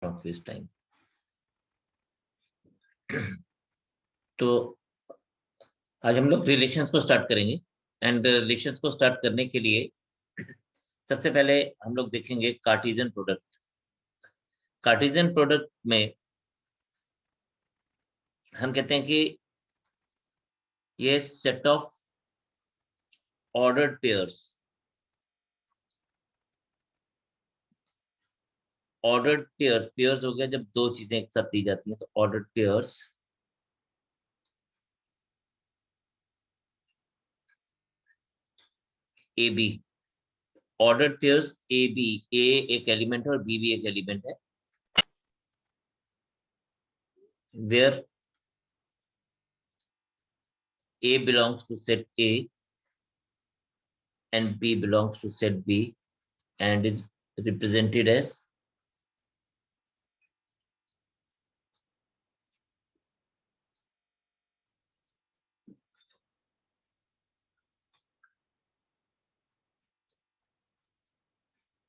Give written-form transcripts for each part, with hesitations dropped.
Not waste time. तो आज हम लोग रिलेशंस को स्टार्ट करेंगे एंड रिलेशंस को स्टार्ट करने के लिए सबसे पहले हम लोग देखेंगे कार्टेशियन प्रोडक्ट। कार्टेशियन प्रोडक्ट में हम कहते हैं कि ये set of ordered pairs, ordered pairs, pairs हो गया जब दो चीजें एक साथ दी जाती हैं, तो ordered pairs A B, ordered pairs A B, A एक एलिमेंट है और बी भी एक एलिमेंट है, where A belongs to set A and B belongs to set B and is represented as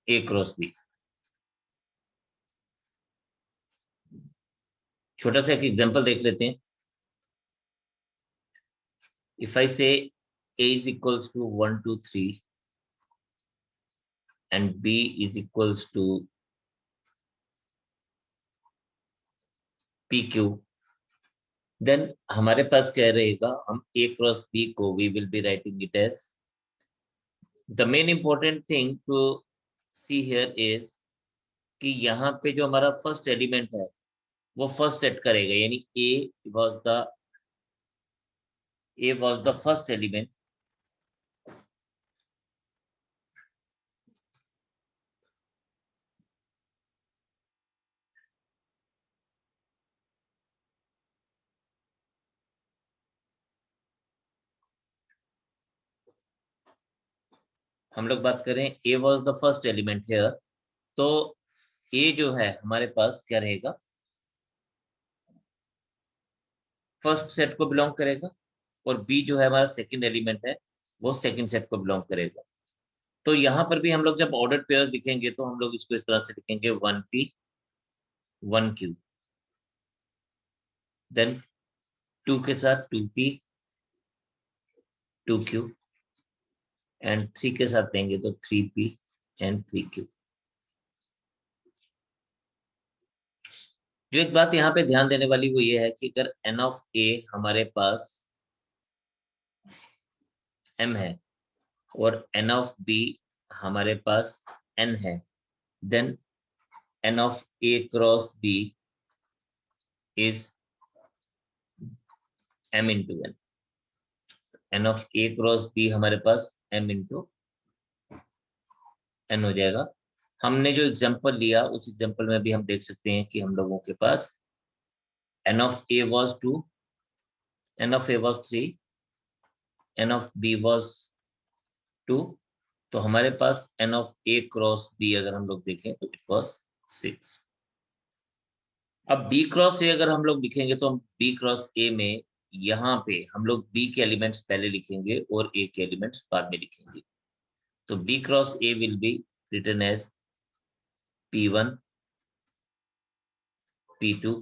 A cross B। छोटा सा एक example देख लेते हैं। If I say A is equals to 1 2 3 and B is equals to PQ, then हमारे पास क्या रहेगा, हम A cross B को we will be writing it as, the main important thing to see here is कि यहाँ पे जो हमारा फर्स्ट एलिमेंट है वो फर्स्ट सेट करेगा, यानी A was the first element हम लोग बात करें A was the first element here, तो A जो है हमारे पास क्या रहेगा, फर्स्ट सेट को बिलोंग करेगा और B जो है हमारा सेकंड एलिमेंट है वो सेकंड सेट को बिलोंग करेगा। तो यहाँ पर भी हम लोग जब ऑर्डर पेयर लिखेंगे तो हम लोग इसको इस तरह से लिखेंगे 1P 1Q, देन 2 के साथ 2P 2Q एंड 3 के साथ देंगे तो 3P एंड 3Q। जो एक बात यहाँ पे ध्यान देने वाली वो ये है कि अगर n ऑफ A हमारे पास M है और n ऑफ B हमारे पास N है, then n of A cross B is M into N। n of A cross B हमारे पास M into N हो जाएगा। हमने जो एग्जांपल लिया उस एग्जांपल में भी हम देख सकते हैं कि हम लोगों के पास n of A was 2, n of A was 3, n of B was 2, तो हमारे पास n of A cross B अगर हम लोग देखें तो इट was 6। अब B क्रॉस A अगर हम लोग लिखेंगे तो हम B क्रॉस A में यहाँ पे हम लोग B के एलिमेंट्स पहले लिखेंगे और A के एलिमेंट्स बाद में लिखेंगे। तो B cross A will be written as P1 P2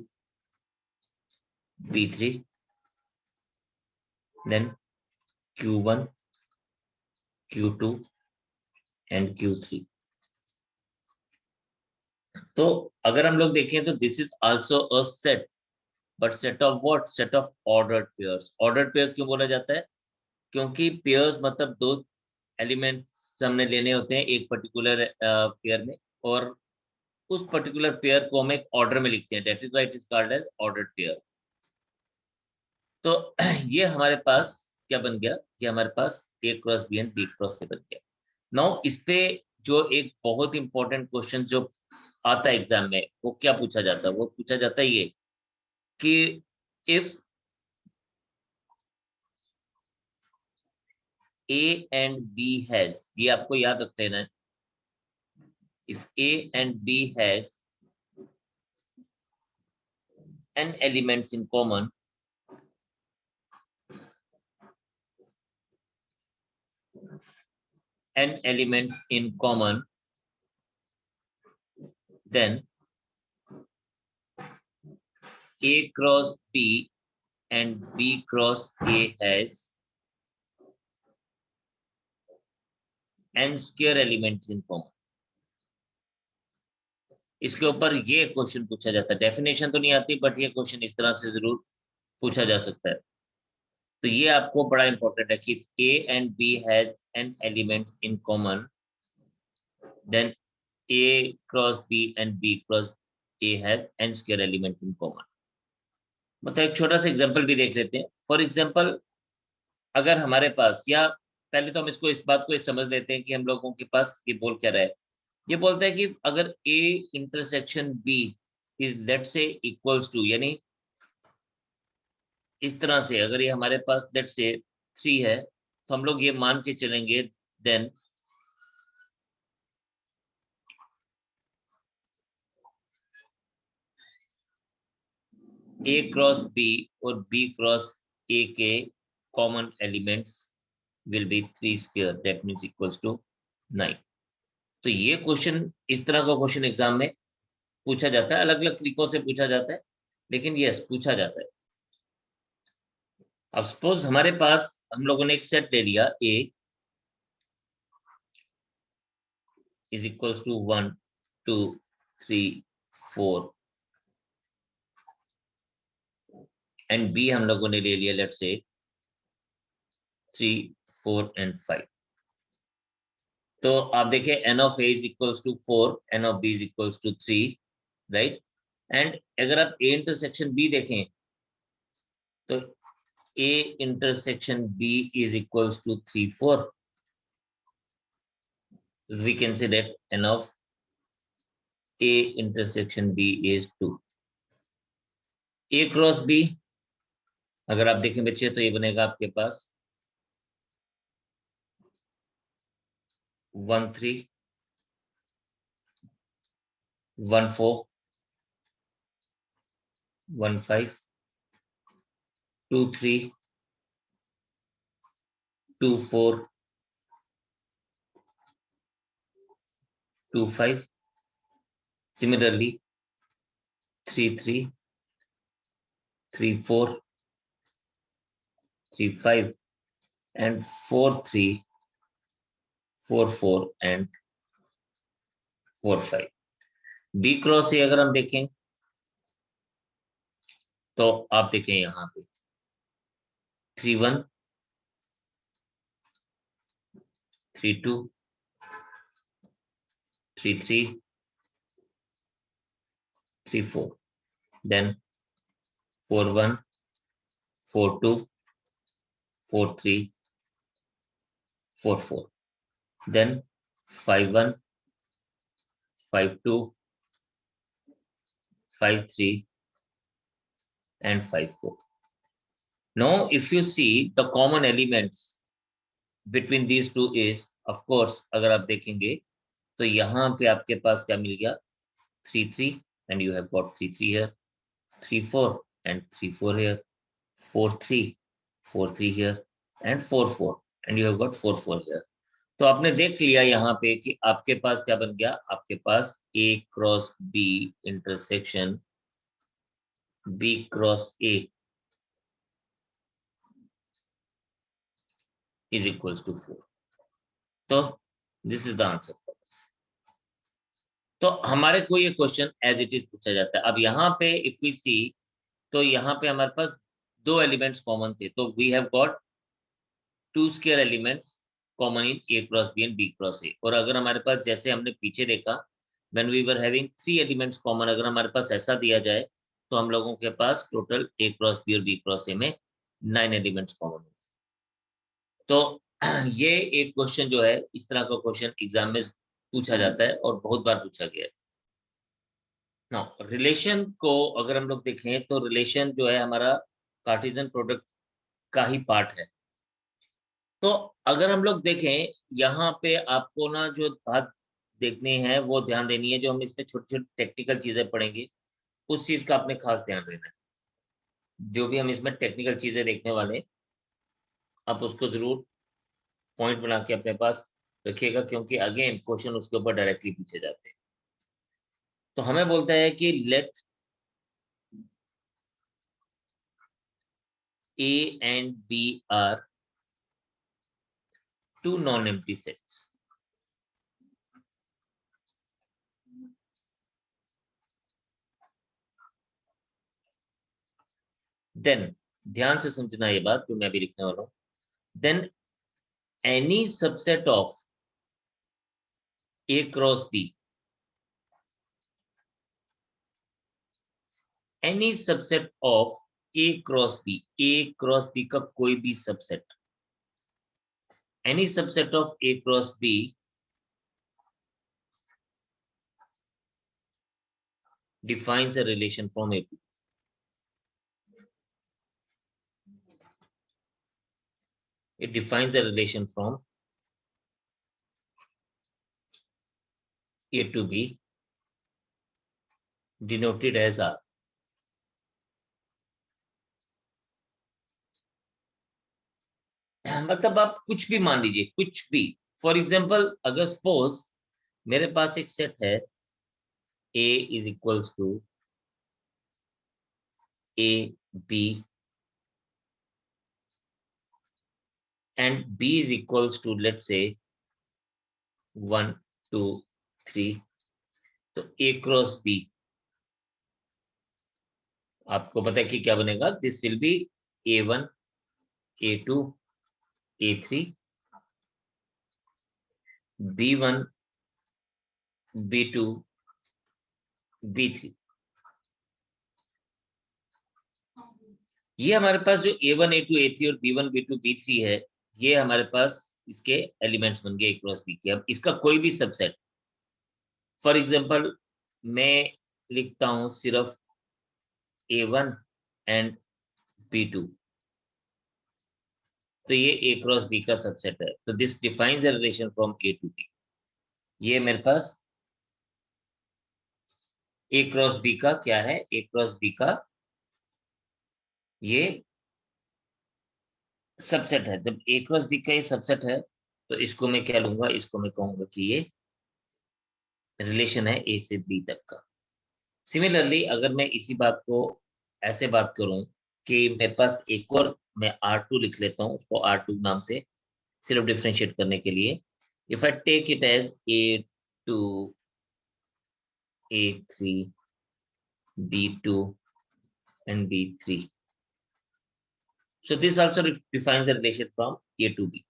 P3 then Q1 Q2 and Q3। तो अगर हम लोग देखें तो this is also a set, but set of what, set of ordered pairs. Ordered pairs क्यों बोला जाता है, क्योंकि पेयर्स मतलब दो एलिमेंट्स हमने लेने होते हैं एक पर्टिकुलर पेयर में और उस पर्टिकुलर पेयर को हम एक ऑर्डर में लिखते हैं, that is why it is called as ordered pair. तो ये हमारे पास क्या बन गया कि हमारे पास A cross B and B cross से बन गया। नाउ इस पे जो एक बहुत इंपॉर्टेंट क्वेश्चन जो आता है एग्जाम में वो क्या पूछा जाता है, वो पूछा जाता है ये कि if A and B has, ये आपको याद रख लेना है, if A and B has n elements in common, n elements in common, then A cross B and B cross A has n square elements in common. इसके ऊपर ये question पूछा जाता है, डेफिनेशन तो नहीं आती बट ये क्वेश्चन इस तरह से जरूर पूछा जा सकता है। तो ये आपको बड़ा इंपॉर्टेंट है कि A and B has n elements in common, then A cross B and B cross A has n square element in common. मतलब एक छोटा सा एग्जांपल भी देख लेते हैं। फॉर एग्जांपल अगर हमारे पास, या पहले तो हम इसको इस बात को समझ लेते हैं कि हम लोगों के पास ये बोल क्या रहा है। ये बोलता है कि अगर A intersection B is let say equals to, यानी इस तरह से अगर ये हमारे पास लेट से 3 है तो हम लोग ये मान के चलेंगे देन A क्रॉस B और B क्रॉस A के common elements will be 3 square, that means equals to 9। तो ये क्वेश्चन, इस तरह का क्वेश्चन एग्जाम में पूछा जाता है, अलग अलग तरीकों से पूछा जाता है, लेकिन यस पूछा जाता है। अब सपोज हमारे पास हम लोगों ने एक सेट ले लिया, A is equals to 1 2 3 4 and B हम लोगों ने ले लिया लेट्स से 3 4 एंड 5। तो आप देखिए n of A is equals to 4, n of B is equals to 3, right. And अगर आप A इंटरसेक्शन B देखें तो A intersection B is equals to 3 4. We can say that n of A intersection B is 2. A cross B अगर आप देखें बच्चे तो ये बनेगा आपके पास 1 3 1 4 1 5 2 3 2 4 2 5. Similarly 3 3 3 4 3 5 and 4 3 4 4 and 4 5. B cross ए अगर हम देखें तो आप देखें यहाँ पे 3 1 3 2 3 3 3 4, then 4 1 4 2 4 3 4 4, then 5 1 5 2 5 3 and 5 4. Now if you see the common elements between these two is, of course अगर आप देखेंगे तो यहाँ पे आपके पास क्या मिल गया 3 3 and you have got 3 3 here, 3 4 and 3 4 here, 4 3 4 3 here and 4 4 and you have got 4 4 here. तो आपने देख लिया यहाँ पे कि आपके पास क्या बन गया, आपके पास A cross B intersection B cross A is equals to 4. तो this is the answer for this. तो हमारे को ये क्वेश्चन एज इट इज पूछा जाता है। अब यहाँ पे इफ वी सी तो यहाँ पे हमारे पास दो एलिमेंट्स कॉमन थे, तो we have got 2 square elements common in A cross B and B cross A। और अगर हमारे पास जैसे हमने पीछे देखा when we were having 3 elements common, अगर हमारे पास ऐसा दिया जाए तो हम लोगों के पास टोटल A क्रॉस B और B क्रॉस A में 9 एलिमेंट्स कॉमन होंगे। तो ये एक क्वेश्चन जो है इस तरह का क्वेश्चन एग्जाम में पूछा जाता है और बहुत बार पूछा गया है। नाउ रिलेशन को अगर हम लोग देखें तो रिलेशन जो है हमारा कार्टेशियन प्रोडक्ट का ही पार्ट है। तो अगर हम लोग देखें यहाँ पे आपको ना जो बात देखनी है वो ध्यान देनी है, जो हम इसमें छोटी छोटी टेक्निकल चीजें पढ़ेंगे उस चीज का आपने खास ध्यान देना है। जो भी हम इसमें टेक्निकल चीजें देखने वाले हैं, आप उसको जरूर पॉइंट बना के अपने पास रखिएगा, क्योंकि अगेन क्वेश्चन उसके ऊपर डायरेक्टली पूछे जाते हैं। तो हमें बोलता है कि late A and B are two non-empty sets. Then ध्यान से समझना ये बात जो मैं अभी लिखने वाला हूं. Then any subset of A cross B, any subset of A cross B, A cross B का कोई भी subset, any subset of A cross B defines a relation from A to B. It defines a relation from A to B denoted as R. मतलब आप कुछ भी मान लीजिए, कुछ भी. फॉर एग्जाम्पल अगर सपोज मेरे पास एक सेट है A is equals to A, B and B is equals to let's say 1, 2, 3, तो A क्रॉस B आपको पता है कि क्या बनेगा. This will be A1, A2, A3, B1, B2, B3. ये हमारे पास जो A1, A2, A3 और B1, B2, B3 है, ये हमारे पास इसके एलिमेंट्स बन गए A क्रॉस B के. अब इसका कोई भी सबसेट, फॉर एग्जाम्पल मैं लिखता हूं सिर्फ A1 एंड B2, तो ये A क्रॉस B का सबसेट है. तो this defines a relation from A to B. ये मेरे पास A क्रॉस B का क्या है, A क्रॉस B का ये सबसेट है. जब A क्रॉस B का ये सबसेट है तो इसको मैं क्या लूंगा, इसको मैं कहूंगा कि ये रिलेशन है A से B तक का. सिमिलरली अगर मैं इसी बात को ऐसे बात करूं कि मेरे पास एक और मैं R2 लिख लेता हूं, उसको R2 नाम से सिर्फ डिफरेंशिएट करने के लिए. If I take it as A2, A3, B2 and B3, so this also defines a relation from A to B.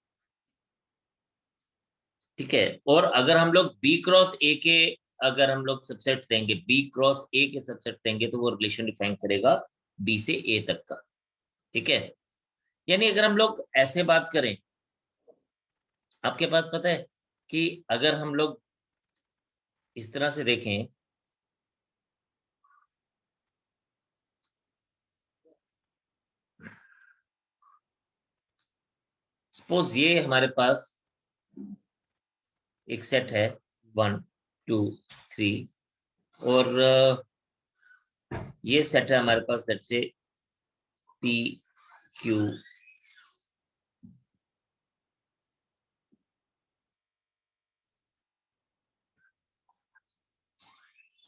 ठीक है. और अगर हम लोग B क्रॉस A के अगर हम लोग सबसेट देंगे, B क्रॉस A के सबसेट देंगे, तो वो रिलेशन डिफाइन करेगा B से A तक का. ठीक है. यानी अगर हम लोग ऐसे बात करें, आपके पास पता है कि अगर हम लोग इस तरह से देखें, सपोज ये हमारे पास एक सेट है 1, 2, 3 और ये सेट है हमारे पास लेट्स से P, Q,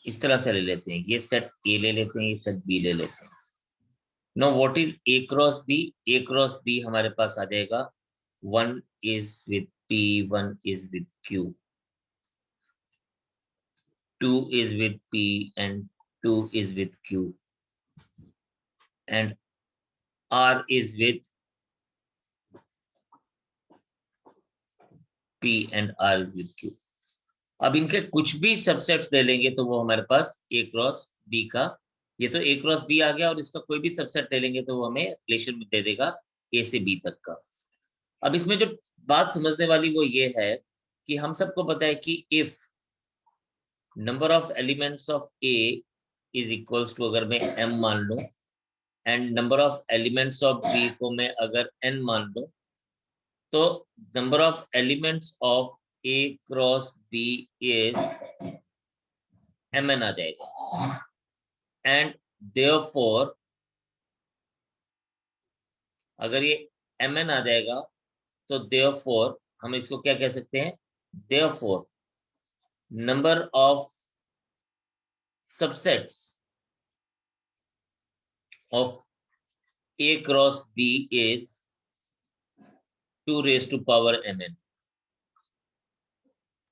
इस तरह से ले लेते हैं. ये सेट A ले लेते हैं, ये सेट B ले लेते हैं. Know what is A cross B? A cross B हमारे पास आ जाएगा 1 is with P, 1 is with Q, 2 is with P and 2 is with Q, and R is with P and R is with Q. अब इनके कुछ भी subsets ले लेंगे तो वो हमारे पास A क्रॉस B का, ये तो A क्रॉस B आ गया, और इसका कोई भी सबसेट ले लेंगे तो वो हमें रिलेशन दे देगा A से B तक का. अब इसमें जो बात समझने वाली वो ये है कि हम सबको पता है कि if number of elements of A is equals to, अगर मैं M मान लूं, and number of elements of B को मैं अगर N मान लूं, तो number of elements of A cross B is Mn आ जाएगा. एंड देयरफॉर अगर ये Mn आ जाएगा तो देयरफॉर हम इसको क्या कह सकते हैं, therefore number of subsets of A cross B is 2 raised to power mn।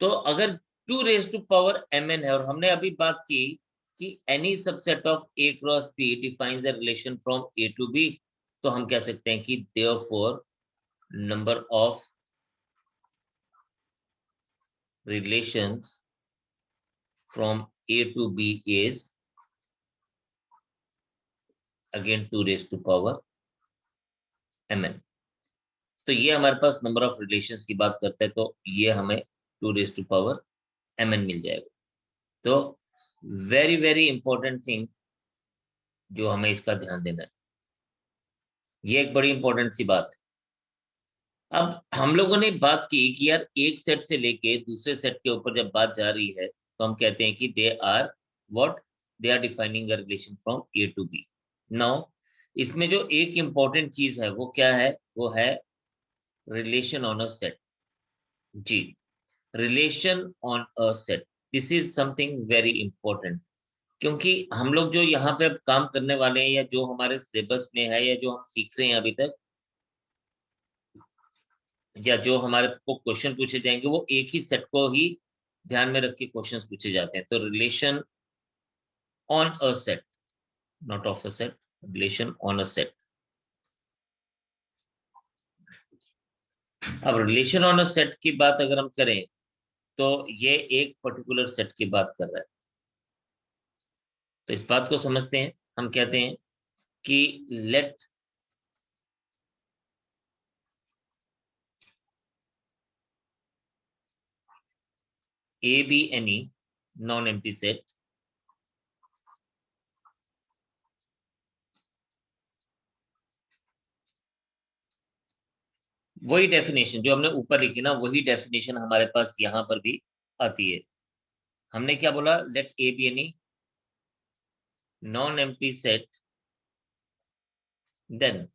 तो अगर 2 raised to power mn है और हमने अभी बात की कि any subset of A cross B defines a relation from A to B, तो हम कह सकते हैं कि therefore number of relations from A to B is again 2 raised to power mn। तो ये हमारे पास नंबर ऑफ रिलेशंस की बात करते हैं, तो ये हमें 2 रेज टू पावर mn मिल जाएगा। तो वेरी वेरी इंपॉर्टेंट थिंग जो हमें इसका ध्यान देना है, ये एक बड़ी इंपॉर्टेंट सी बात है। अब हम लोगों ने बात की कि यार एक सेट से लेके दूसरे सेट के ऊपर जब बात जा रही है तो हम कहते हैं कि they are what, they are defining a relation from A to B. Now इसमें जो एक इंपॉर्टेंट चीज है वो क्या है, वो है रिलेशन ऑन अ सेट। जी, relation on a set, this is something very important, क्योंकि हम लोग जो यहाँ पे अब काम करने वाले हैं या जो हमारे सिलेबस में है या जो हम सीख रहे हैं अभी तक या जो हमारे को क्वेश्चन पूछे जाएंगे वो एक ही सेट को ही ध्यान में रख के क्वेश्चन पूछे जाते हैं। तो relation on a set, not of a set, relation on a set. अब रिलेशन ऑन अ सेट की बात अगर हम करें तो ये एक पर्टिकुलर सेट की बात कर रहा है। तो इस बात को समझते हैं, हम कहते हैं कि let A B any non empty set वही डेफिनेशन जो हमने ऊपर लिखी ना, वही डेफिनेशन हमारे पास यहाँ पर भी आती है। हमने क्या बोला, let A B any non empty set then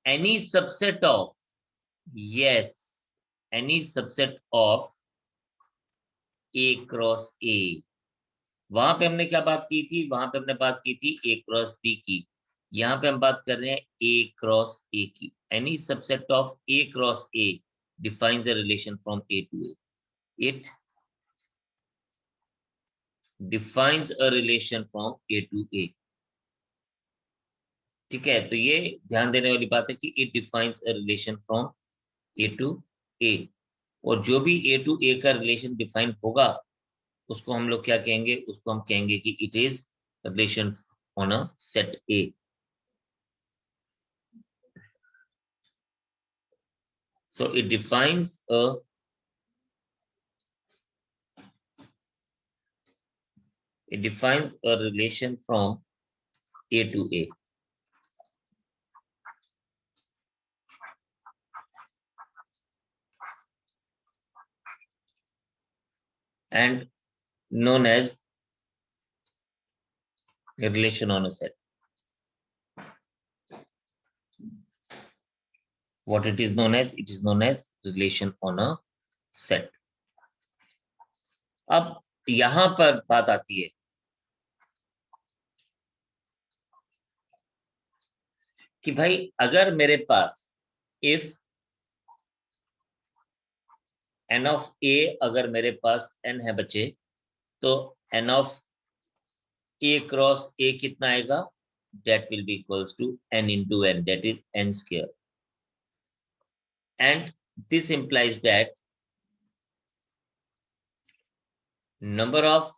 any subset of, yes, any subset of A cross A. वहां पे हमने क्या बात की थी, वहां पे हमने बात की थी ए क्रॉस बी की। यहाँ पे हम बात कर रहे हैं ए क्रॉस ए की। Any subset of A cross A defines a relation from A to A. It defines a relation from A to A. ठीक है, तो ये ध्यान देने वाली बात है कि it defines a relation from A to A. और जो भी ए टू ए का रिलेशन डिफाइन होगा उसको हम लोग क्या कहेंगे, उसको हम कहेंगे कि it is relation on a set A. So it defines a relation from A to A and known as a relation on a set. What it is known as? It is known as relation on a set. अब यहां पर बात आती है कि भाई अगर मेरे पास इफ n ऑफ a, अगर मेरे पास n है बच्चे, तो n of a cross a कितना आएगा, that will be equals to n into n, that is n square, and this implies that number of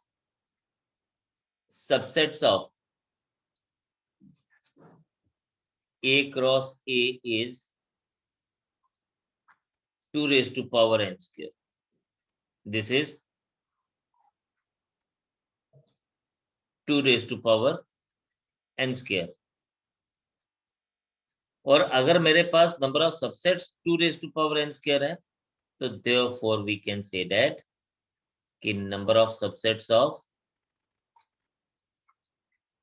subsets of A cross A is 2 raised to power n square. This is 2 raised to power n square. और अगर मेरे पास number of subsets 2 raised to power n square है, तो therefore we can say that कि number of subsets of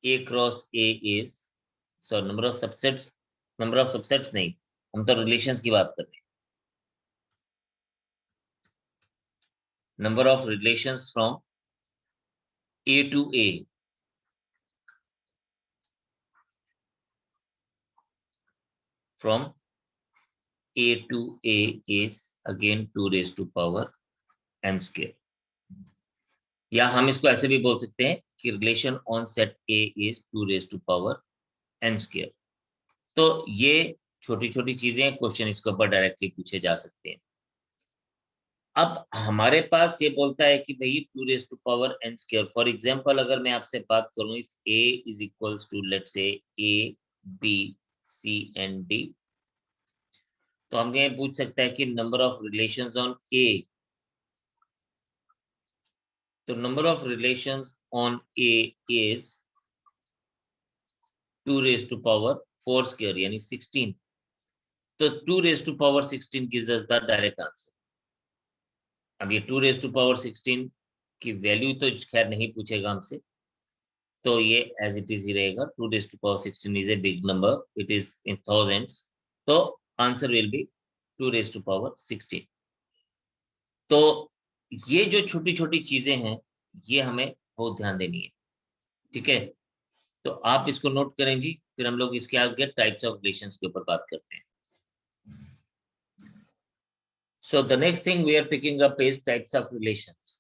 A cross A is, so number of subsets नहीं, हम तो रिलेशंस की बात कर रहे हैं। Number of relations from A to A from a to a is again 2 raised to power n square, या हम इसको ऐसे भी बोल सकते हैं कि relation on set a is 2 raised to power n square। तो ये छोटी छोटी चीजें क्वेश्चन इसके ऊपर डायरेक्टली पूछे जा सकते हैं। अब हमारे पास ये बोलता है कि भाई 2 raised to power n square, for example अगर मैं आपसे बात करूं if a is equals to let's say a b c and d, तो हम ये पूछ सकते हैं कि number of relations on a, तो number of relations on a is 2 raised to power 4 square यानी 16, तो 2 raised to power 16 gives us the direct answer। अब ये 2 raised to power 16 की वैल्यू तो खैर नहीं पूछेगा हमसे, तो ये एज इट इज ही रहेगा। 2 raised to power 16 is a big number, it is in thousands, तो answer will be 2 raised to power 16। तो ये जो छोटी छोटी चीजें हैं ये हमें बहुत ध्यान देनी है, ठीक है। तो आप इसको नोट करें जी, फिर हम लोग इसके आगे टाइप्स ऑफ रिलेशंस के ऊपर बात करते हैं। So the next thing we are picking up is types of relations।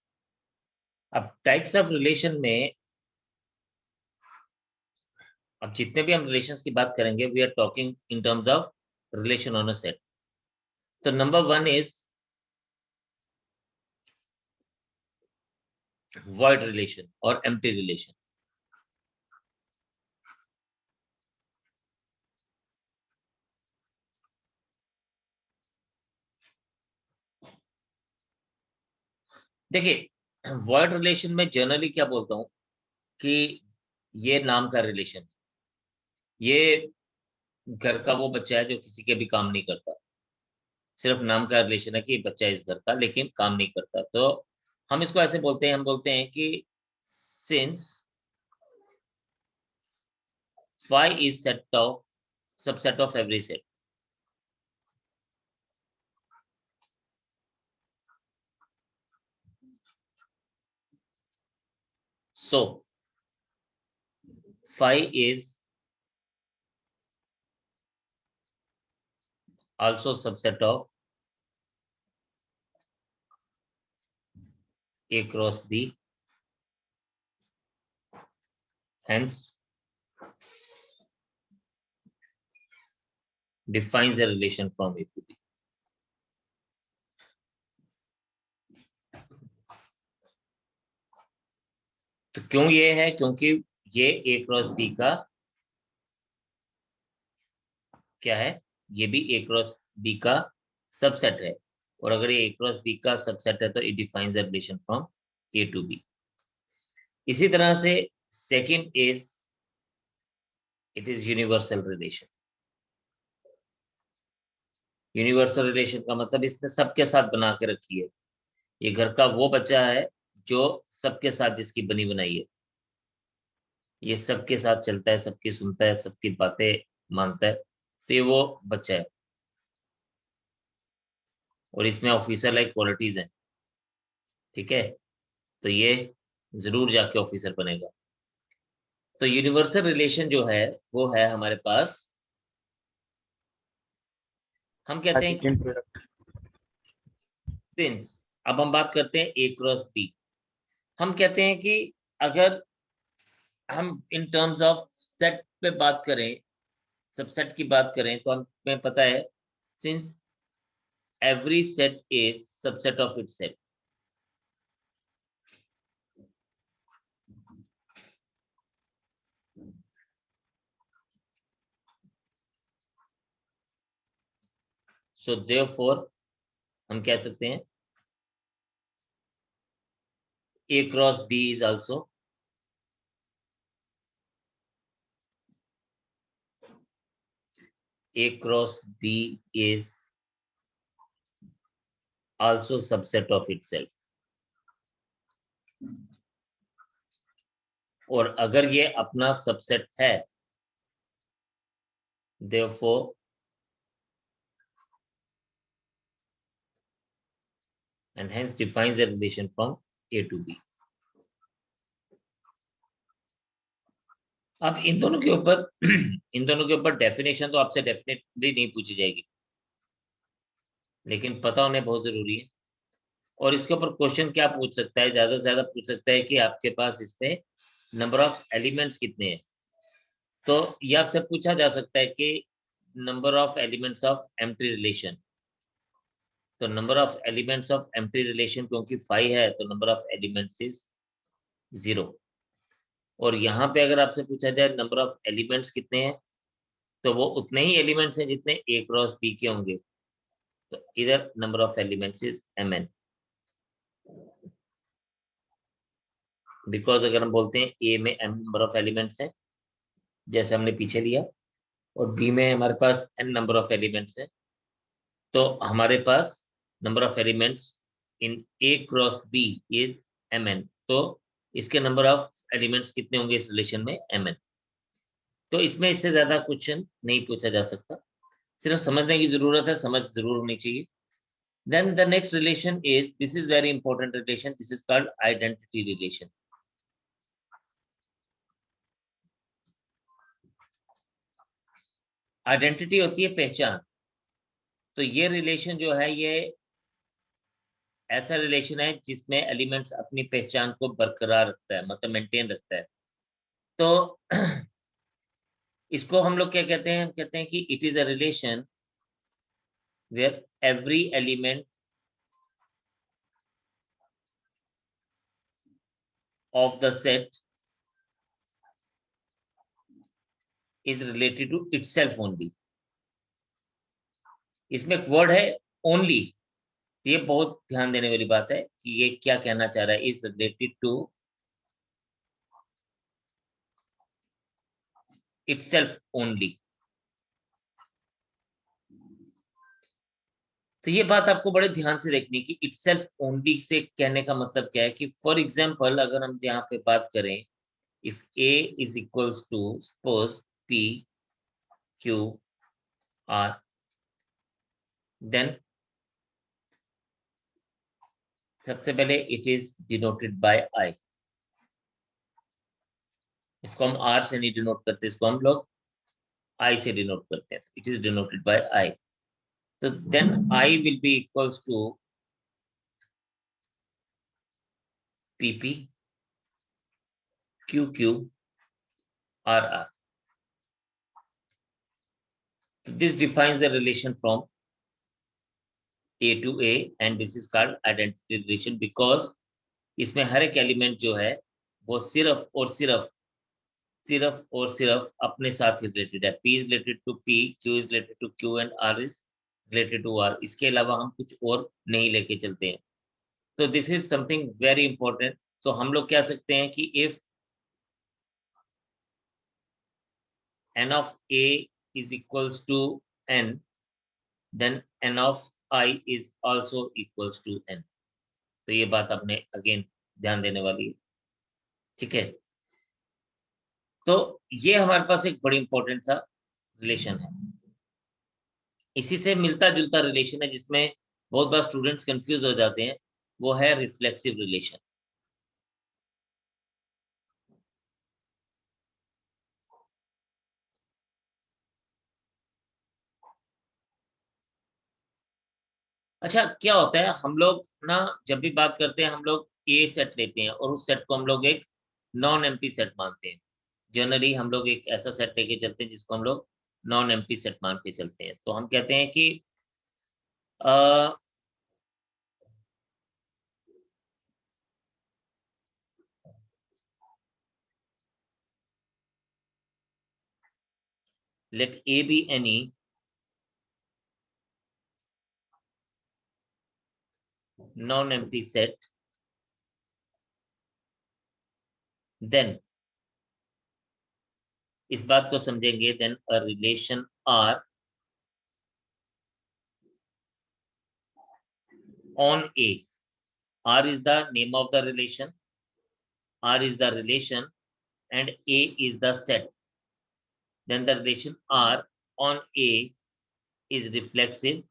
अब टाइप्स ऑफ रिलेशन में अब जितने भी हम रिलेशंस की बात करेंगे we are talking in terms of relation on a set. तो नंबर 1 इज void रिलेशन और एम्प्टी रिलेशन। देखिए void रिलेशन में जनरली क्या बोलता हूं कि ये नाम का रिलेशन है, ये घर का वो बच्चा है जो किसी के भी काम नहीं करता, सिर्फ नाम का रिलेशन है कि बच्चा इस घर का लेकिन काम नहीं करता। तो हम इसको ऐसे बोलते हैं, हम बोलते हैं कि since phi is set of subset of every set, so phi is also subset of A cross B, hence defines a relation from A to B। तो क्यों ये है, क्योंकि ये A क्रॉस B का क्या है, ये भी A क्रॉस B का सबसेट है, और अगर ये A क्रॉस B का सबसेट है तो it defines a relation from A to B। इसी तरह से second is it is universal relation. Universal relation का मतलब इसने सबके साथ बना के रखी है, ये घर का वो बच्चा है जो सबके साथ जिसकी बनी बनाई है, ये सबके साथ चलता है, सबकी सुनता है, सबकी बातें मानता है, तो ये वो बच्चा है, और इसमें ऑफिसर लाइक क्वालिटीज हैं, ठीक है। तो ये जरूर जाके ऑफिसर बनेगा। तो यूनिवर्सल रिलेशन जो है वो है हमारे पास, हम कहते हैं कि सिंस, अब हम बात करते हैं ए क्रॉस बी, हम कहते हैं कि अगर हम इन टर्म्स ऑफ सेट पे बात करें, सबसेट की बात करें, तो हमें पता है since every set is subset of its set, so therefore हम कह सकते हैं A cross B is also A cross B is also subset of itself, और अगर ये अपना सबसेट है therefore and hence defines a relation from A to B। अब इन दोनों के ऊपर इन दोनों के ऊपर डेफिनेशन तो आपसे डेफिनेटली नहीं पूछी जाएगी, लेकिन पता होने बहुत जरूरी है। और इसके ऊपर क्वेश्चन क्या पूछ सकता है, ज्यादा से ज्यादा पूछ सकता है कि आपके पास इसमें नंबर ऑफ एलिमेंट्स कितने हैं। तो ये आपसे पूछा जा सकता है कि number of elements of empty relation. तो number of elements of empty relation क्योंकि 5 है, तो नंबर ऑफ एलिमेंट्स इज 0। और यहाँ पे अगर आपसे पूछा जाए नंबर ऑफ एलिमेंट्स कितने हैं, तो वो उतने ही एलिमेंट्स हैं जितने ए क्रॉस बी के होंगे। तो इधर number of elements is mn। Because अगर हम बोलते हैं ए में m नंबर ऑफ एलिमेंट्स हैं, जैसे हमने पीछे लिया, और बी में हमारे पास n नंबर ऑफ एलिमेंट्स है, तो हमारे पास number of elements in A cross B is mn। तो इसके नंबर ऑफ एलिमेंट्स कितने होंगे इस रिलेशन में, mn। तो इसमें इससे ज्यादा क्वेश्चन नहीं पूछा जा सकता, सिर्फ समझने की जरूरत है, समझ जरूर होनी चाहिए। Then the next relation is, this is very important relation, this is called identity relation। Identity होती है पहचान। तो ये रिलेशन जो है, ये ऐसा रिलेशन है जिसमें एलिमेंट्स अपनी पहचान को बरकरार रखता है, मतलब मेंटेन रखता है। तो इसको हम लोग क्या कहते हैं, हम कहते हैं कि it is a relation where every element of the set is related to itself only. इसमें एक वर्ड है ओनली। ये बहुत ध्यान देने वाली बात है कि ये क्या कहना चाह रहा है, is related to itself only. तो ये बात आपको बड़े ध्यान से देखनी है कि इटसेल्फ ओनली से कहने का मतलब क्या है। कि फॉर एग्जांपल अगर हम यहाँ पे बात करें, if A is equals to suppose P Q R, then सबसे पहले it is denoted by I. इसको हम आर से नहीं डिनोट करते, इसको हम लोग आई से डिनोट करते हैं। It is denoted by I. तो then I will be equals to PP Q Q R R. This defines the relation from A to A and this is called identity relation because इसमें हर एक element जो है वो सिर्फ और सिर्फ अपने साथ ही रिलेटेड है। P is related to P, Q is related to Q and R is related to R। इसके अलावा हम कुछ और नहीं लेके चलते हैं। तो this is something very important. तो हम लोग कह सकते हैं कि if n of A is equals to n, then n of I is also equals to n। तो ये बात आपने अगेन ध्यान देने वाली है, ठीक है। तो ये हमारे पास एक बड़ी इंपॉर्टेंट सा रिलेशन है। इसी से मिलता जुलता रिलेशन है जिसमें बहुत बार स्टूडेंट्स कंफ्यूज हो जाते हैं, वो है रिफ्लेक्सिव रिलेशन। अच्छा, क्या होता है, हम लोग ना जब भी बात करते हैं हम लोग ए सेट लेते हैं और उस सेट को हम लोग एक नॉन एम्प्टी सेट मानते हैं। जनरली हम लोग एक ऐसा सेट लेके चलते हैं जिसको हम लोग नॉन एम्प्टी सेट मान के चलते हैं। तो हम कहते हैं कि let A be any non-empty set, then इस बात को समझेंगे, then a relation R on A, R is the name of the relation, R is the relation and A is the set, then the relation R on A is reflexive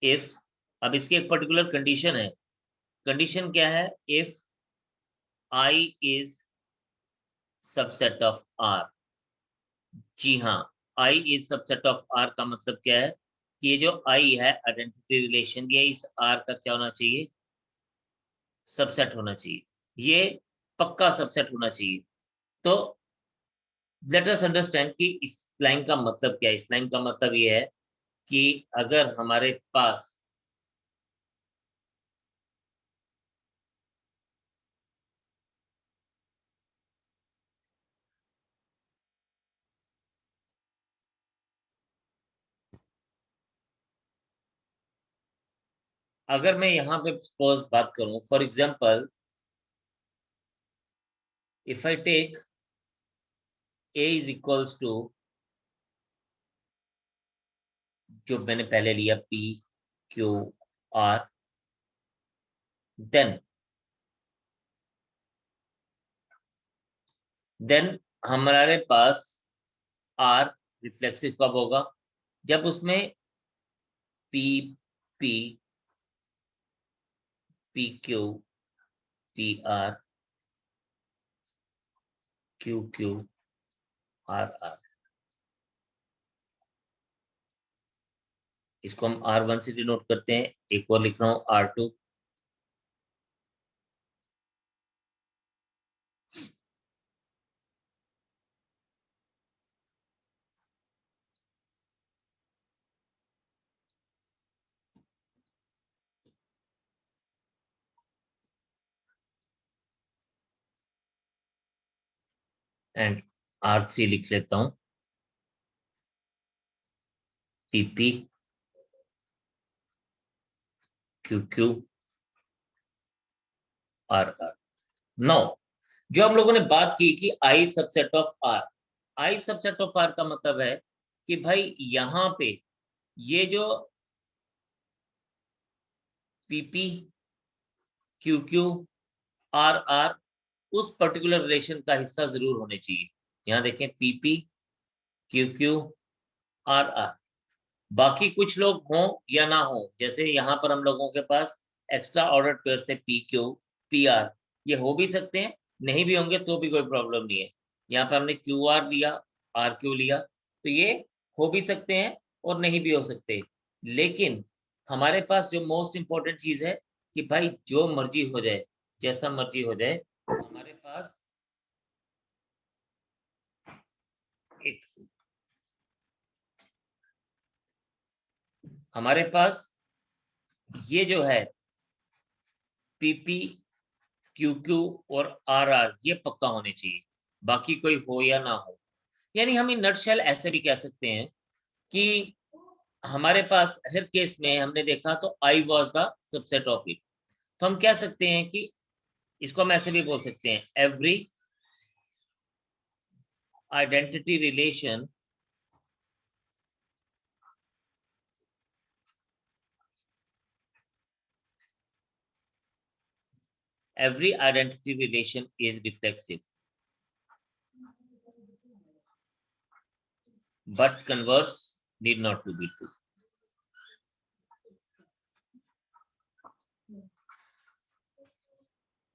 if, अब इसकी एक particular condition है। Condition क्या है? If I is subset of R। जी हाँ, I is subset of R का मतलब क्या है कि ये जो I है आइडेंटिटी रिलेशन, ये इस R का क्या होना चाहिए? सबसेट होना चाहिए। ये पक्का सबसेट होना चाहिए। तो लेट अस अंडरस्टैंड कि इस लाइन का मतलब क्या है। इस लाइन का मतलब ये है कि अगर हमारे पास अगर मैं यहाँ पे सपोज बात करूं, for example if I take A is equals to, जो मैंने पहले लिया, PQR, देन देन हमारे पास R रिफ्लेक्सिव कब होगा? जब उसमें PP, PQ, PR, QQRR, इसको हम R1 से डिनोट करते हैं। एक और लिख रहा हूं, R2। एंड R3 लिख लेता हूं, PP, QQRR। नाउ जो हम लोगों ने बात की कि I subset of R, I subset of R का मतलब है कि भाई यहाँ पे ये जो PP, QQ, RR उस पर्टिकुलर रिलेशन का हिस्सा जरूर होने चाहिए। यहाँ देखें, PP, QQ, RR। बाकी कुछ लोग हों या ना हो, जैसे यहाँ पर हम लोगों के पास एक्स्ट्रा ऑर्डर पेयर थे, PQ, PR, ये हो भी सकते हैं, नहीं भी होंगे तो भी कोई प्रॉब्लम नहीं है। यहाँ पर हमने QR लिया, RQ लिया, तो ये हो भी सकते हैं और नहीं भी हो सकते। लेकिन हमारे पास जो मोस्ट इंपॉर्टेंट चीज है कि भाई जो मर्जी हो जाए, जैसा मर्जी हो जाए, हमारे पास एक हमारे पास ये जो है PP, QQ और RR, ये पक्का होने चाहिए, बाकी कोई हो या ना हो। यानी हम इन नटशेल ऐसे भी कह सकते हैं कि हमारे पास हर केस में हमने देखा तो I was the subset of it. तो हम कह सकते हैं कि इसको हम ऐसे भी बोल सकते हैं, every identity relation every identity relation is reflexive, but converse need not to be true.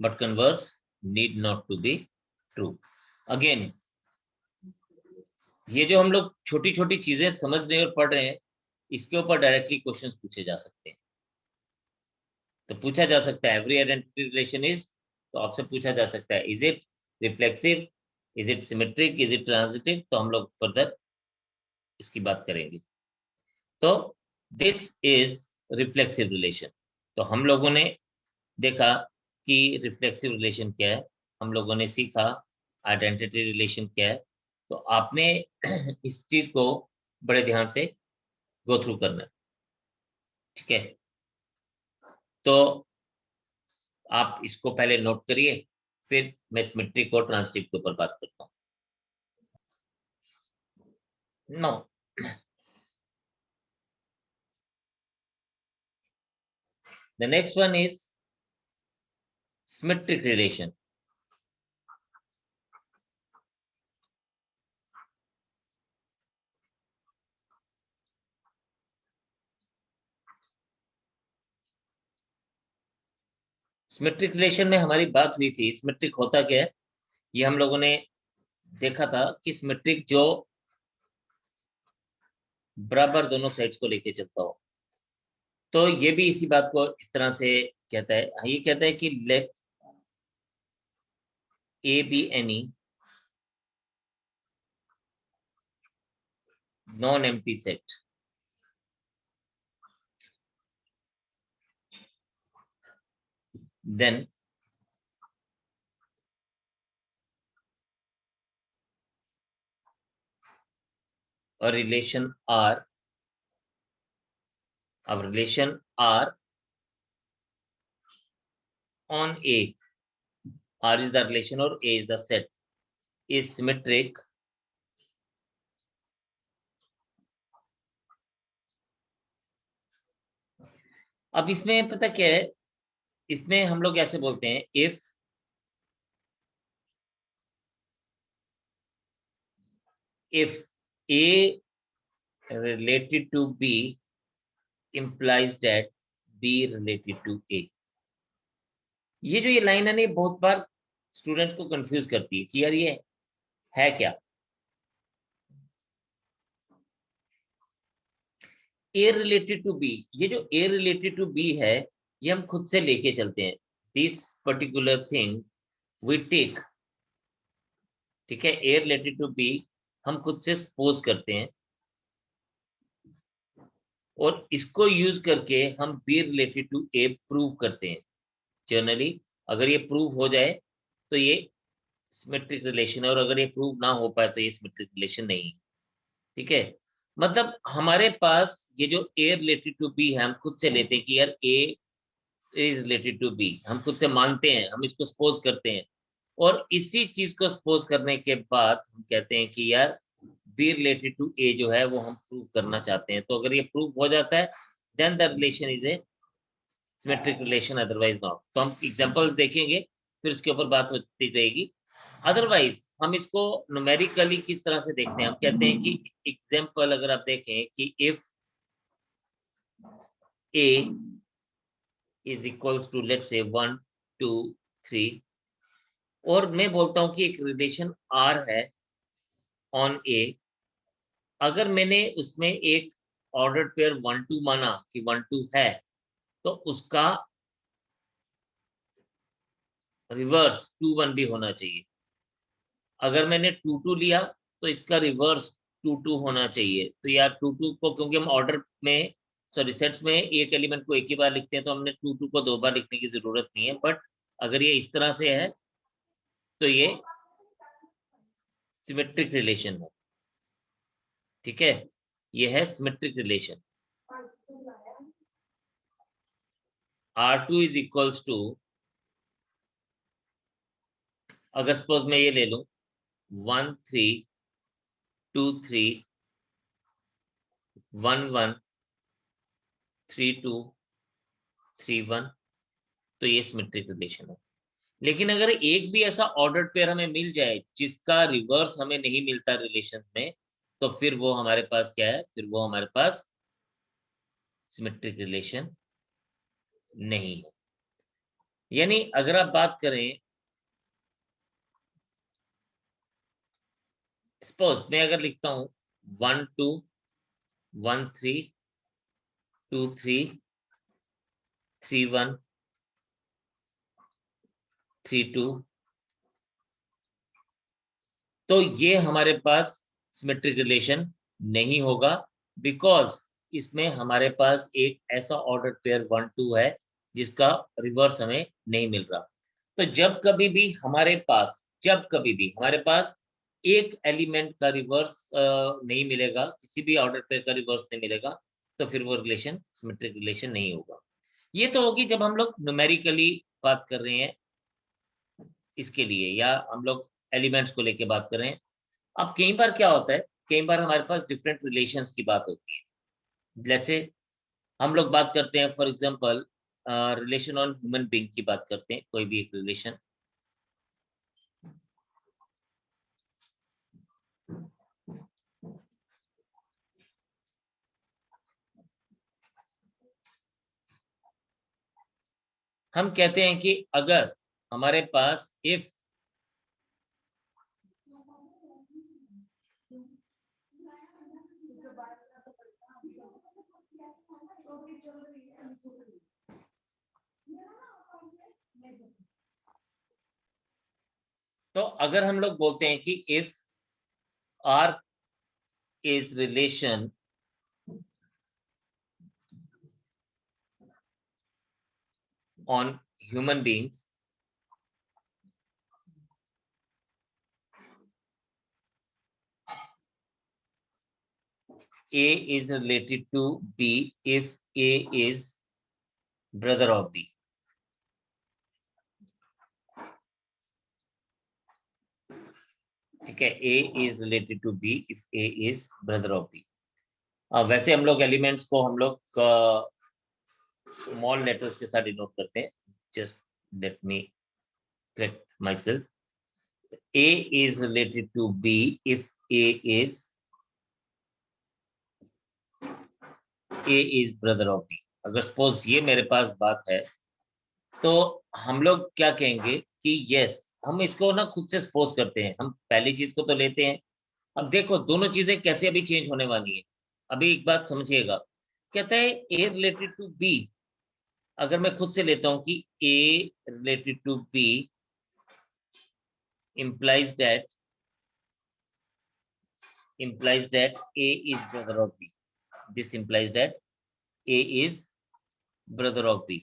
But converse need not to be true. Again, ये जो हम लोग छोटी छोटी चीजें समझ रहे हैं और पढ़ रहे हैं, इसके ऊपर डायरेक्टली क्वेश्चंस पूछे जा सकते हैं। तो पूछा जा सकता है एवरी आइडेंटिटी रिलेशन इज, तो आपसे पूछा जा सकता है is it reflexive, is it symmetric, is it transitive, तो हम लोग फर्दर इसकी बात करेंगे। तो दिस इज रिफ्लेक्सिव रिलेशन। तो हम लोगों ने देखा कि रिफ्लेक्सिव रिलेशन क्या है, हम लोगों ने सीखा आइडेंटिटी रिलेशन क्या है। तो आपने इस चीज को बड़े ध्यान से गो थ्रू करना है, ठीक है? तो आप इसको पहले नोट करिए, फिर मैं सिमेट्रिक और ट्रांजिटिव के ऊपर बात करता हूँ। No, the next one is symmetric relation. Symmetric relation में हमारी बात हुई थी, सिमेट्रिक होता क्या है, ये हम लोगों ने देखा था कि सिमेट्रिक जो बराबर दोनों साइड्स को लेके चलता हो। तो ये भी इसी बात को इस तरह से कहता है, ये कहता है कि let A B any non empty set, then a relation R, a relation R on A, R is the relation or A is the set, is symmetric अब इसमें पता क्या है, इसमें हम लोग ऐसे बोलते हैं if A related to B implies that B related to A। ये जो ये लाइन है ना, ये बहुत बार स्टूडेंट्स को कंफ्यूज करती है कि यार ये है क्या। ए रिलेटेड टू बी, ये जो ए रिलेटेड टू बी है, ये हम खुद से लेके चलते हैं। This particular thing we take, ठीक है, ए रिलेटेड टू बी हम खुद से सपोज करते हैं और इसको यूज करके हम B related to A prove करते हैं। जनरली अगर ये प्रूव हो जाए तो ये सिमेट्रिक रिलेशन है, और अगर ये प्रूव ना हो पाए तो ये सिमेट्रिक रिलेशन नहीं है। ठीक है, मतलब हमारे पास ये जो ए रिलेटेड टू बी है, हम खुद से लेते हैं कि यार ए इज रिलेटेड टू बी, हम खुद से मानते हैं, हम इसको सपोज करते हैं, और इसी चीज को सपोज करने के बाद हम कहते हैं कि यार बी रिलेटेड टू ए जो है वो हम प्रूव करना चाहते हैं। तो अगर ये प्रूव हो जाता है then the relation is a symmetric relation, otherwise not. तो हम एग्जांपल्स देखेंगे, फिर उसके ऊपर बात होती रहेगी। अदरवाइज हम इसको न्यूमेरिकली किस तरह से देखते हैं, हम कहते हैं कि एग्जांपल अगर आप देखें कि if A is equals to let's say 1 2 3, और मैं बोलता हूं कि एक रिलेशन आर है ऑन ए, अगर मैंने उसमें एक ऑर्डर पेयर 1 2 माना कि 1 2 है, तो उसका रिवर्स 2 1 भी होना चाहिए। अगर मैंने 2 2 लिया तो इसका रिवर्स 2 2 होना चाहिए। तो यार 2 2 को, क्योंकि हम ऑर्डर में, सॉरी सेट्स में एक एलिमेंट को एक ही बार लिखते हैं, तो हमने 2 2 को 2 बार लिखने की जरूरत नहीं है। बट अगर ये इस तरह से है तो ये सिमेट्रिक रिलेशन है। ठीक है, ये है symmetric relation. R2 is equals to, अगर सपोज मैं ये ले लूं 1 3 2 3 1 1 3 2 3 1, तो ये सिमेट्रिक रिलेशन है। लेकिन अगर एक भी ऐसा ऑर्डर्ड पेयर हमें मिल जाए जिसका रिवर्स हमें नहीं मिलता रिलेशंस में, तो फिर वो हमारे पास क्या है, फिर वो हमारे पास सिमेट्रिक रिलेशन नहीं है। यानी अगर आप बात करें, सपोज मैं अगर लिखता हूं 1 2 1 3 2 3 3 1 3 2, तो ये हमारे पास सिमेट्रिक रिलेशन नहीं होगा, बिकॉज इसमें हमारे पास एक ऐसा ऑर्डर पेयर 1 2 है जिसका रिवर्स हमें नहीं मिल रहा। तो जब कभी भी हमारे पास, जब कभी भी हमारे पास एक एलिमेंट का रिवर्स नहीं मिलेगा, किसी भी ऑर्डर पेयर का रिवर्स नहीं मिलेगा, तो फिर वो रिलेशन सिमेट्रिक रिलेशन नहीं होगा। ये तो होगी जब हम लोग न्यूमेरिकली बात कर रहे हैं इसके लिए, या हम लोग एलिमेंट्स को लेके बात कर रहे हैं। अब कई बार क्या होता है, कई बार हमारे पास डिफरेंट रिलेशंस की बात होती है। जैसे हम लोग बात करते हैं for example relation on human being की बात करते हैं, कोई भी एक रिलेशन। हम कहते हैं कि अगर हमारे पास इफ तो अगर हम लोग बोलते हैं कि if R is relation on human beings, A is related to B if A is brother of B. ठीक है, A is related to B if A is brother of B. वैसे हम लोग एलिमेंट्स को हम लोग स्मॉल लेटर्स के साथ डिनोट करते हैं. Just let me correct my self. A is related to B if A is brother of B. अगर सपोज ये मेरे पास बात है तो हम लोग क्या कहेंगे कि यस, हम इसको ना खुद से सपोज करते हैं. हम पहली चीज को तो लेते हैं. अब देखो दोनों चीजें कैसे अभी चेंज होने वाली है. अभी एक बात समझिएगा. कहता है ए रिलेटेड टू बी. अगर मैं खुद से लेता हूं कि A related to B implies that A is brother of B. This implies that A is brother of B.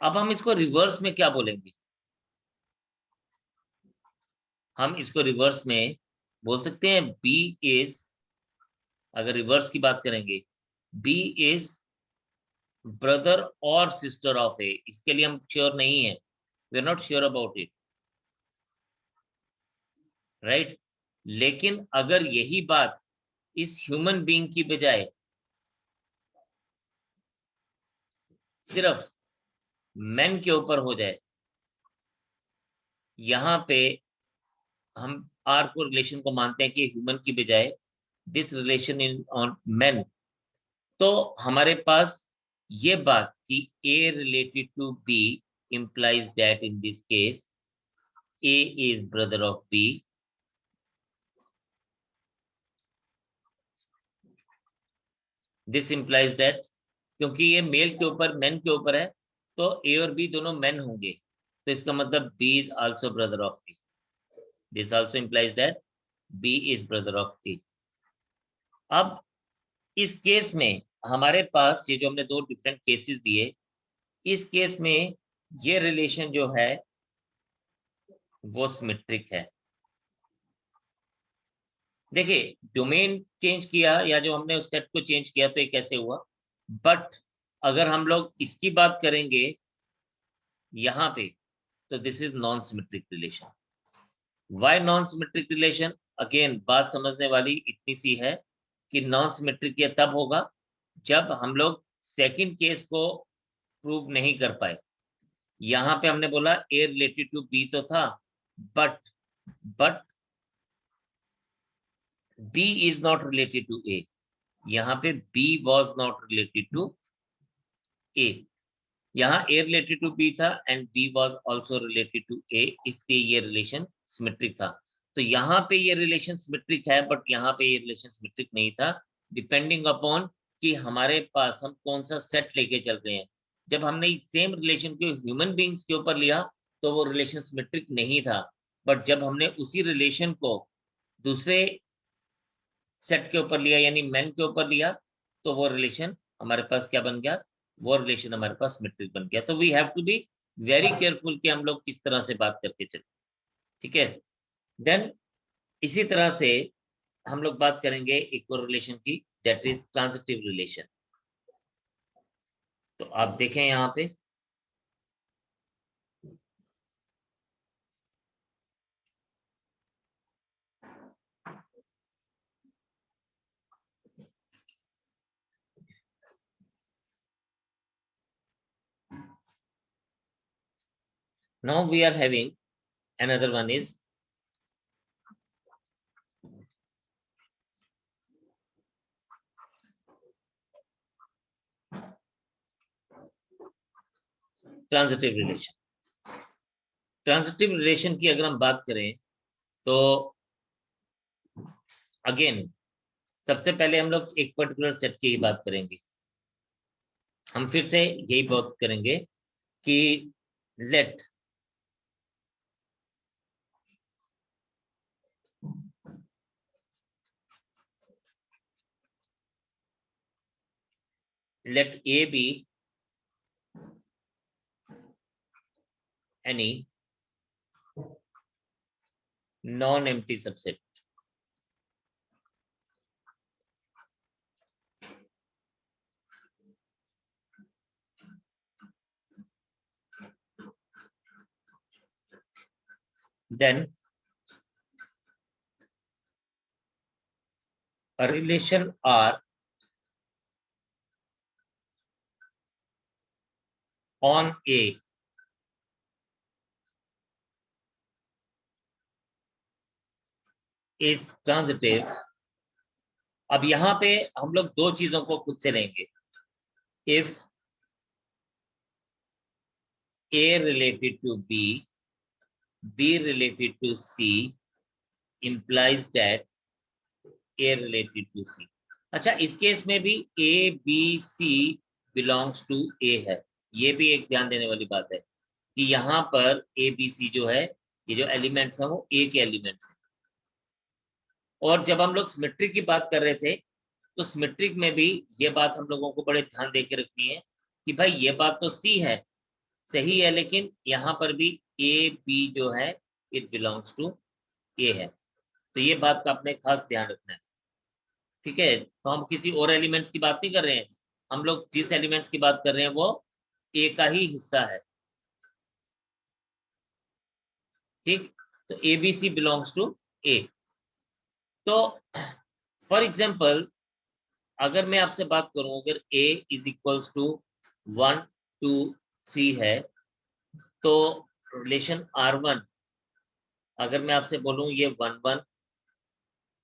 अब हम इसको रिवर्स में क्या बोलेंगे? हम इसको रिवर्स में बोल सकते हैं B is, अगर रिवर्स की बात करेंगे, B is ब्रदर और सिस्टर ऑफ ए. इसके लिए हम श्योर नहीं है. We are not sure about it, right. लेकिन अगर यही बात इस ह्यूमन बीइंग की बजाय सिर्फ मैन के ऊपर हो जाए, यहाँ पे हम आर को रिलेशन को मानते हैं कि ह्यूमन की बजाय this relation in on man, तो हमारे पास ये बात कि A related to B implies that in this case A is brother of B. This implies that क्योंकि ये मेल के ऊपर मैन के ऊपर है तो ए और बी दोनों मैन होंगे, तो इसका मतलब B is also brother of A. This also implies that B is brother of A. अब इस केस में हमारे पास ये जो हमने दो डिफरेंट केसेस दिए, इस केस में ये रिलेशन जो है वो सिमेट्रिक है. देखिए डोमेन चेंज किया या जो हमने उस सेट को चेंज किया तो ये कैसे हुआ, बट अगर हम लोग इसकी बात करेंगे यहाँ पे तो this is non symmetric relation. Why non symmetric relation? Again बात समझने वाली इतनी सी है कि नॉन सिमेट्रिक ये तब होगा जब हम लोग सेकंड केस को प्रूव नहीं कर पाए. यहाँ पे हमने बोला ए रिलेटेड टू बी तो था, but B is not related to A. यहाँ पे B was not related to A. यहाँ A related to B था and B was also related to A, इसलिए ये रिलेशन सिमेट्रिक था. तो यहाँ पे ये रिलेशन सिमेट्रिक है बट यहाँ पे ये रिलेशन सिमेट्रिक नहीं था, डिपेंडिंग अपॉन कि हमारे पास हम कौन सा सेट लेके चल रहे हैं. जब हमने सेम रिलेशन को ह्यूमन बींग्स के ऊपर लिया तो वो रिलेशन सिमेट्रिक नहीं था, बट जब हमने उसी रिलेशन को दूसरे सेट के ऊपर लिया यानी मैन के ऊपर लिया तो वो रिलेशन हमारे पास क्या बन गया, वो रिलेशन हमारे पास सिमेट्रिक बन गया. तो we have to be very careful कि हम लोग किस तरह से बात करके चले. ठीक है. देन इसी तरह से हम लोग बात करेंगे एक और रिलेशन की, दैट इज ट्रांजिटिव रिलेशन. तो आप देखें यहाँ पे now we are having another one is transitive relation. Transitive relation की अगर हम बात करें तो अगेन सबसे पहले हम लोग एक पर्टिकुलर सेट की ही बात करेंगे। हम फिर से यही बात करेंगे कि late A be any non-empty subset. Then a relation R on A is transitive। अब यहाँ पे हम लोग दो चीजों को खुद से लेंगे। If A related to B, B related to C implies that A related to C। अच्छा, इस केस में भी A, B, C belongs to A है। ये भी एक ध्यान देने वाली बात है कि यहाँ पर A, B, C जो है, ये जो एलिमेंट्स हैं वो A के एलिमेंट्स हैं। और जब हम लोग सिमेट्रिक की बात कर रहे थे तो सिमेट्रिक में भी ये बात हम लोगों को बड़े ध्यान दे के रखनी है कि भाई ये बात तो C है, सही है, लेकिन यहाँ पर भी A, B जो है इट बिलोंग्स टू A है। तो ये बात का आपने खास ध्यान रखना है। ठीक है, तो हम किसी और एलिमेंट्स की बात नहीं कर रहे हैं, हम लोग जिस एलिमेंट्स की बात कर रहे हैं वो A का ही हिस्सा है। ठीक, तो ABC बिलोंग्स टू A। तो फॉर एग्जाम्पल अगर मैं आपसे बात करूं, अगर A इज इक्वल्स टू 1, 2, 3 है, तो रिलेशन R1 अगर मैं आपसे बोलूं ये 1, 1,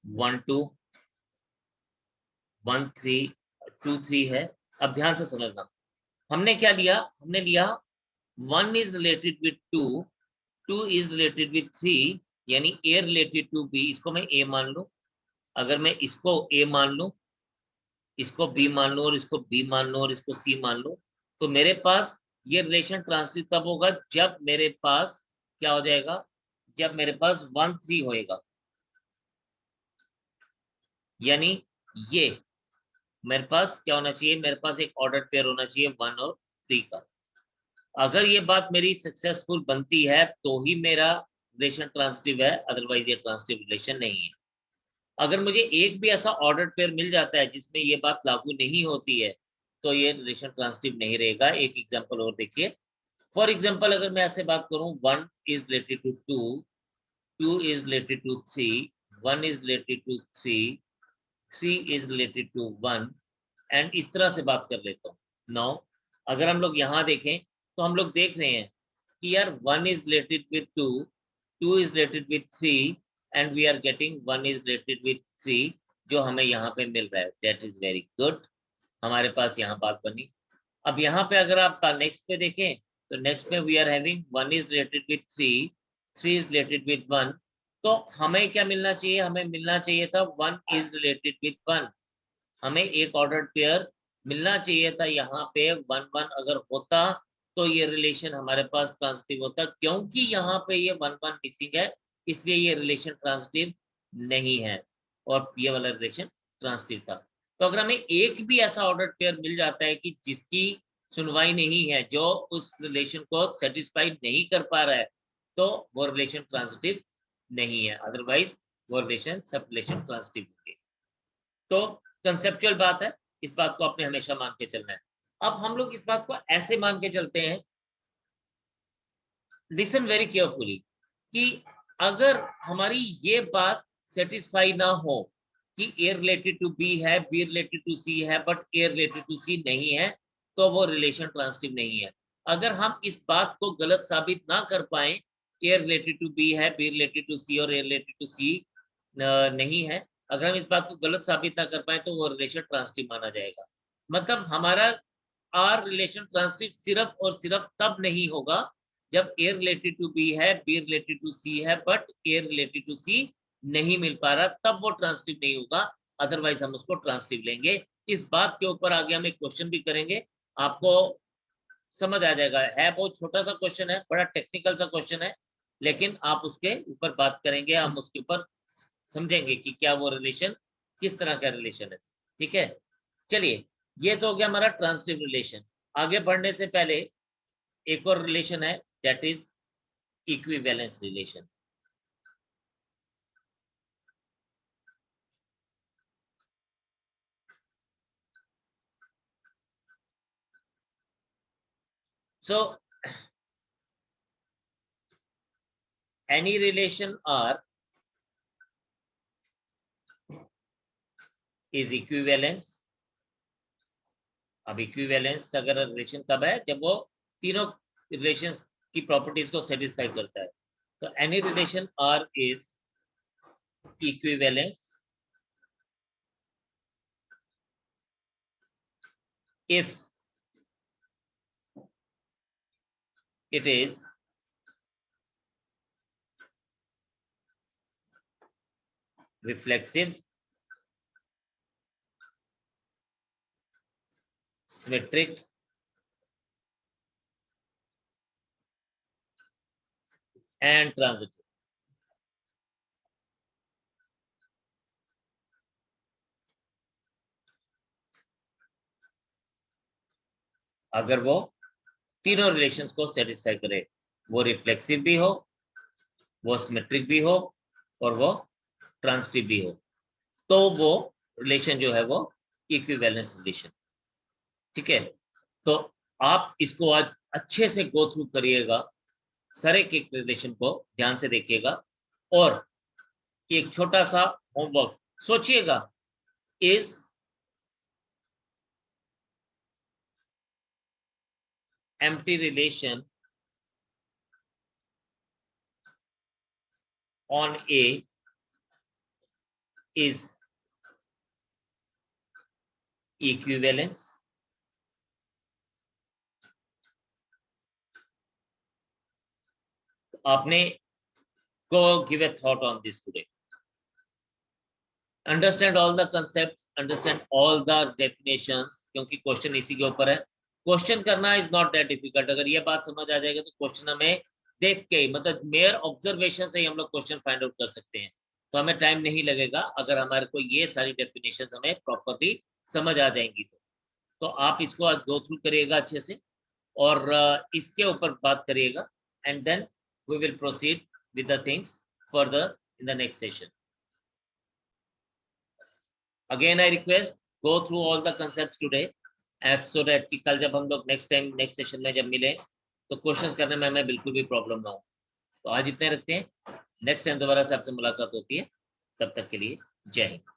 1, 2, 1, 3, 2, 3 है। अब ध्यान से समझना, हमने क्या लिया, हमने लिया 1 is related with 2, 2 is related with 3, यानी A रिलेटेड टू B, इसको मैं A मान लूं। अगर मैं इसको A मान लूं, इसको B मान लूं, और इसको B मान लूं, और इसको C मान लूं, तो मेरे पास ये रिलेशन ट्रांसटिव तब होगा जब मेरे पास क्या हो जाएगा, जब मेरे पास 1, 3 होएगा। यानी ये मेरे पास क्या होना चाहिए, मेरे पास एक ऑर्डर पेयर होना चाहिए 1 और 3 का। अगर ये बात मेरी सक्सेसफुल बनती है तो ही मेरा रिलेशन ट्रांसटिव है, अदरवाइज ये ट्रांसटिव रिलेशन नहीं है। अगर मुझे एक भी ऐसा ऑर्डर पेयर मिल जाता है जिसमें ये बात लागू नहीं होती है तो ये रिलेशन ट्रांसटिव नहीं रहेगा। एक एग्जांपल और देखिए। फॉर एग्जांपल अगर मैं ऐसे बात करूं, 1 is related to 2, 2 is related to 3, 1 is related to 3, 3 is related to 1, and इस तरह से बात कर लेता हूँ। नाउ अगर हम लोग यहाँ देखें तो हम लोग देख रहे हैं कि यार 1 is related with 2, 2 is related with 3, and we are getting 1 is related with 3 जो हमें यहाँ पे मिल रहा है। That is very good, हमारे पास यहाँ बात बनी। अब यहाँ पे अगर आप नेक्स्ट पे देखें तो नेक्स्ट में we are having 1 is related with 3, 3 is related with 1, तो हमें क्या मिलना चाहिए, हमें मिलना चाहिए था 1 is related with 1। हमें एक ऑर्डर पेयर मिलना चाहिए था यहाँ पे 1, 1 अगर होता तो ये रिलेशन हमारे पास ट्रांसटिव होता। क्योंकि यहाँ पे ये 1, 1 मिसिंग है, इसलिए ये रिलेशन ट्रांसटिव नहीं है और ये वाला रिलेशन ट्रांसटिव था। तो अगर हमें एक भी ऐसा ऑर्डर पेयर मिल जाता है कि जिसकी सुनवाई नहीं है, जो उस रिलेशन को सेटिस्फाइड नहीं कर पा रहा है, तो वो रिलेशन ट्रांसटिव नहीं है, अदरवाइज वो रिलेशन सब रिलेशन ट्रांसटिव होंगे। तो कंसेप्चुअल बात है, इस बात को आपने हमेशा मान के चलना है। अब हम लोग इस बात को ऐसे मान के चलते हैं, लिसन वेरी केयरफुली, कि अगर हमारी ये बात सेटिस्फाई ना हो कि ए रिलेटेड टू बी है, बी रिलेटेड टू सी है, बट ए रिलेटेड टू सी नहीं है, तो वो रिलेशन ट्रांसटिव नहीं है। अगर हम इस बात को गलत साबित ना कर पाए, ए रिलेटेड टू बी है, बी रिलेटेड टू सी और ए रिलेटेड टू सी नहीं है, अगर हम इस बात को गलत साबित ना कर पाए तो वो रिलेशन ट्रांसटिव माना जाएगा। मतलब हमारा आर रिलेशन ट्रांसिटिव सिर्फ और सिर्फ तब नहीं होगा जब ए रिलेटेड टू बी है, बी रिलेटेड टू सी है, बट ए रिलेटेड टू सी नहीं मिल पा रहा, तब वो ट्रांसिटिव नहीं होगा, अदरवाइज हम उसको ट्रांसिटिव लेंगे। इस बात के ऊपर आगे हम एक क्वेश्चन भी करेंगे, आपको समझ आ जाएगा। है बहुत छोटा सा क्वेश्चन है, बड़ा टेक्निकल सा क्वेश्चन है, लेकिन आप उसके ऊपर बात करेंगे, हम उसके ऊपर समझेंगे कि क्या वो रिलेशन किस तरह का रिलेशन है। ठीक है, चलिए, ये तो हो गया हमारा ट्रांसिटिव रिलेशन। आगे बढ़ने से पहले एक और रिलेशन है, that is equivalence relation. So any relation R is equivalence। अब इक्विवेलेंस अगर रिलेशन कब है, जब वो तीनों रिलेशंस की प्रॉपर्टीज को सेटिस्फाई करता है। तो any relation R is equivalence if it is reflexive, symmetric, and transitive। अगर वो तीनों रिलेशंस को सेटिस्फाई करे, वो रिफ्लेक्सिव भी हो, वो सिमेट्रिक भी हो, और वो ट्रांसिटिव भी हो, तो वो रिलेशन जो है वो इक्विवेलेंस रिलेशन। ठीक है, तो आप इसको आज अच्छे से गो थ्रू करिएगा, सारे के रिलेशन को ध्यान से देखिएगा, और एक छोटा सा होमवर्क सोचिएगा, is empty relation on A is equivalence। आपने go give a thought on this today, understand all the concepts, understand all the definitions, क्योंकि क्वेश्चन इसी के ऊपर है। क्वेश्चन करना इज नॉट दैट डिफिकल्ट, अगर ये बात समझ आ जाएगा तो क्वेश्चन हमें देख के, मतलब मेयर ऑब्जर्वेशन से ही हम लोग क्वेश्चन फाइंड आउट कर सकते हैं, तो हमें टाइम नहीं लगेगा अगर हमारे को ये सारी डेफिनेशंस हमें प्रॉपर्ली समझ आ जाएंगी। तो आप इसको आज गो थ्रू करिएगा अच्छे से, और इसके ऊपर बात करिएगा, and then we will proceed with the things further in the next session. Again I request, go through all the concepts today, so that कि कल जब हम लोग नेक्स्ट टाइम नेक्स्ट सेशन में जब मिले तो क्वेश्चंस करने में हमें बिल्कुल भी प्रॉब्लम ना हो। तो आज इतने रखते हैं, नेक्स्ट टाइम दोबारा से आपसे मुलाकात होती है, तब तक के लिए जय हिंद।